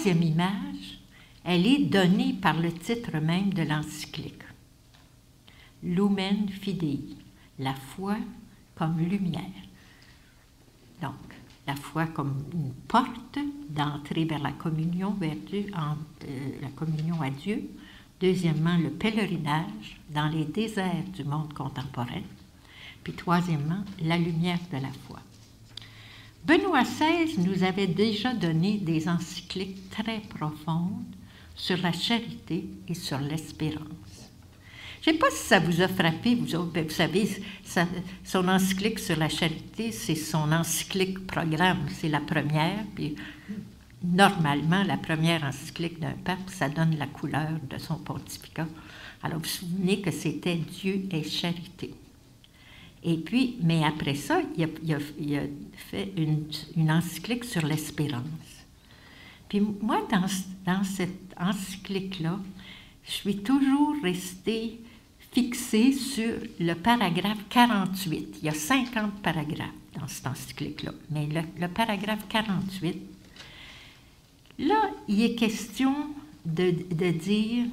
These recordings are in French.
troisième image, elle est donnée par le titre même de l'encyclique. Lumen Fidei, la foi comme lumière. Donc, la foi comme une porte d'entrée vers la communion, vers Dieu, la communion à Dieu. Deuxièmement, le pèlerinage dans les déserts du monde contemporain. Puis troisièmement, la lumière de la foi. Benoît XVI nous avait déjà donné des encycliques très profondes sur la charité et sur l'espérance. Je ne sais pas si ça vous a frappé, vous autres. Vous savez, son encyclique sur la charité, c'est son encyclique programme, c'est la première. Puis, normalement, la première encyclique d'un pape, ça donne la couleur de son pontificat. Alors, vous vous souvenez que c'était Dieu et charité. Et puis, mais après ça, il a fait une encyclique sur l'espérance. Puis moi, dans cette encyclique-là, je suis toujours restée fixée sur le paragraphe 48. Il y a 50 paragraphes dans cette encyclique-là, mais le paragraphe 48, là, il est question de dire,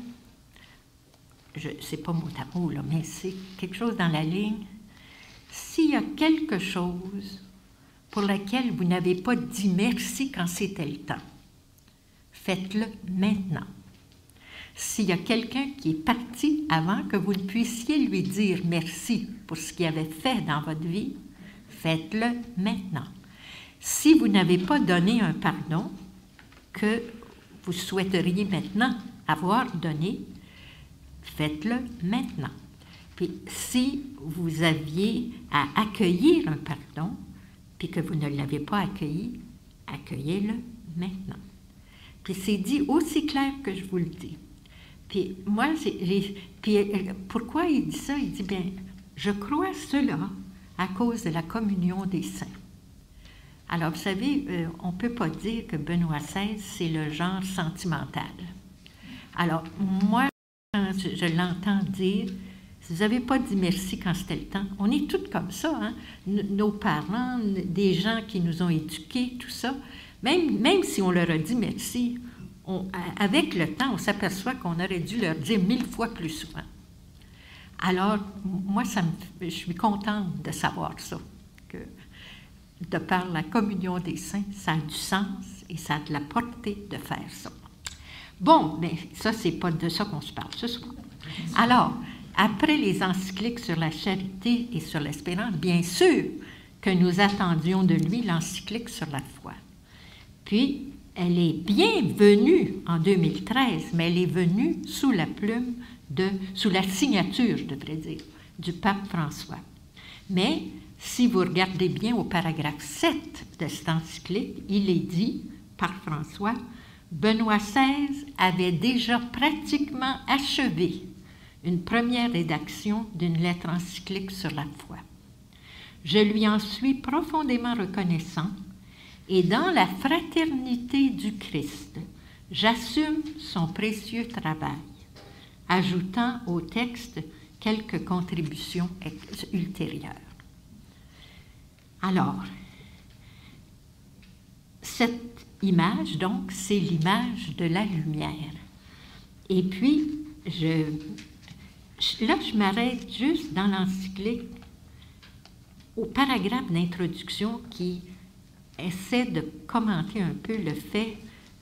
c'est pas mot à mot, là, mais c'est quelque chose dans la ligne, s'il y a quelque chose pour laquelle vous n'avez pas dit merci quand c'était le temps, faites-le maintenant. S'il y a quelqu'un qui est parti avant que vous ne puissiez lui dire merci pour ce qu'il avait fait dans votre vie, faites-le maintenant. Si vous n'avez pas donné un pardon que vous souhaiteriez maintenant avoir donné, faites-le maintenant. Puis si vous aviez à accueillir un pardon, puis que vous ne l'avez pas accueilli, accueillez-le maintenant. Puis c'est dit aussi clair que je vous le dis. Puis moi, pourquoi il dit ça? Il dit, bien, je crois cela à cause de la communion des saints. Alors, vous savez, on ne peut pas dire que Benoît XVI, c'est le genre sentimental. Alors, moi, quand je l'entends dire, si vous n'avez pas dit merci quand c'était le temps, on est toutes comme ça, hein? Nos parents, des gens qui nous ont éduqués, tout ça, même si on leur a dit merci, avec le temps, on s'aperçoit qu'on aurait dû leur dire 1000 fois plus souvent. Alors, moi, je suis contente de savoir ça, que de par la communion des saints, ça a du sens et ça a de la portée de faire ça. Bon, mais ça, c'est pas de ça qu'on se parle ce soir. Alors, après les encycliques sur la charité et sur l'espérance, bien sûr que nous attendions de lui l'encyclique sur la foi. Puis, elle est bien venue en 2013, mais elle est venue sous la plume, sous la signature, je devrais dire, du pape François. Mais, si vous regardez bien au paragraphe 7 de cette encyclique, il est dit par François, Benoît XVI avait déjà pratiquement achevé une première rédaction d'une lettre encyclique sur la foi. Je lui en suis profondément reconnaissant et dans la fraternité du Christ, j'assume son précieux travail, ajoutant au texte quelques contributions ultérieures. Alors, cette image, donc, c'est l'image de la lumière. Et puis, là, je m'arrête juste dans l'encyclique au paragraphe d'introduction qui essaie de commenter un peu le fait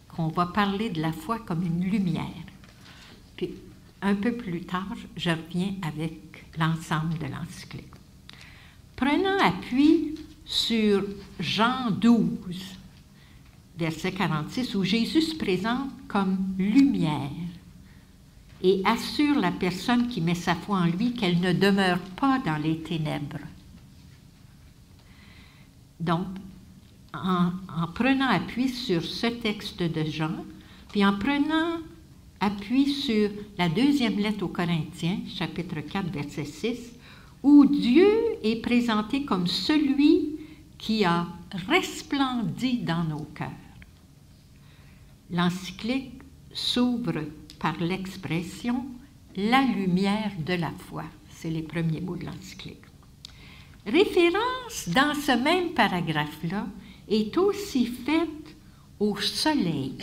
qu'on va parler de la foi comme une lumière. Puis, un peu plus tard, je reviens avec l'ensemble de l'encyclique. Prenant appui sur Jean 12, verset 46, où Jésus se présente comme lumière et assure la personne qui met sa foi en lui qu'elle ne demeure pas dans les ténèbres. Donc, en prenant appui sur ce texte de Jean, puis en prenant appui sur la deuxième lettre aux Corinthiens, chapitre 4, verset 6, où Dieu est présenté comme celui qui a resplendi dans nos cœurs. L'encyclique s'ouvre par l'expression « la lumière de la foi ». C'est les premiers mots de l'encyclique. Référence dans ce même paragraphe-là est aussi faite au soleil.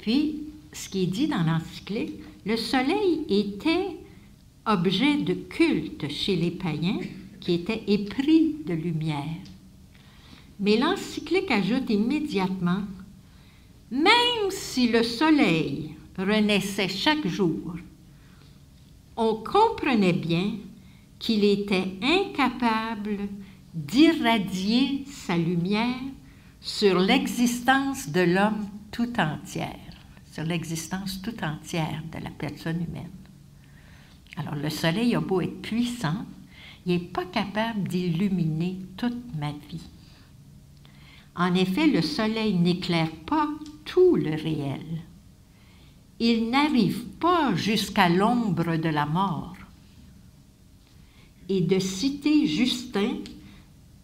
Puis, ce qui est dit dans l'encyclique, le soleil était objet de culte chez les païens qui étaient épris de lumière. Mais l'encyclique ajoute immédiatement, même si le soleil renaissait chaque jour, on comprenait bien qu'il était incapable d'irradier sa lumière sur l'existence de l'homme tout entière, sur l'existence tout entière de la personne humaine. Alors le soleil a beau être puissant, il n'est pas capable d'illuminer toute ma vie. En effet, le soleil n'éclaire pas tout le réel. Il n'arrive pas jusqu'à l'ombre de la mort. Et de citer Justin,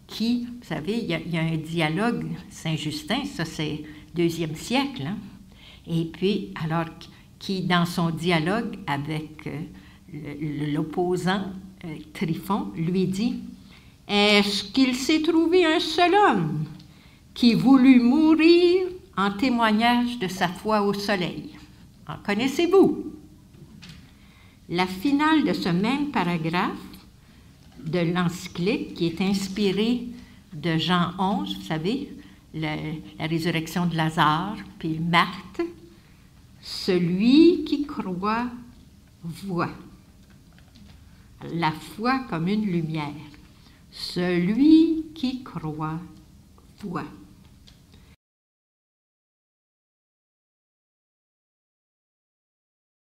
qui, vous savez, il y a un dialogue, Saint-Justin, ça c'est 2e siècle, hein? Et puis, alors, qui dans son dialogue avec l'opposant Tryphon, lui dit, « Est-ce qu'il s'est trouvé un seul homme qui voulut mourir en témoignage de sa foi au soleil? En connaissez-vous? » La finale de ce même paragraphe de l'encyclique, qui est inspirée de Jean 11, vous savez, la résurrection de Lazare, puis Marthe, « Celui qui croit voit. » La foi comme une lumière. Celui qui croit voit.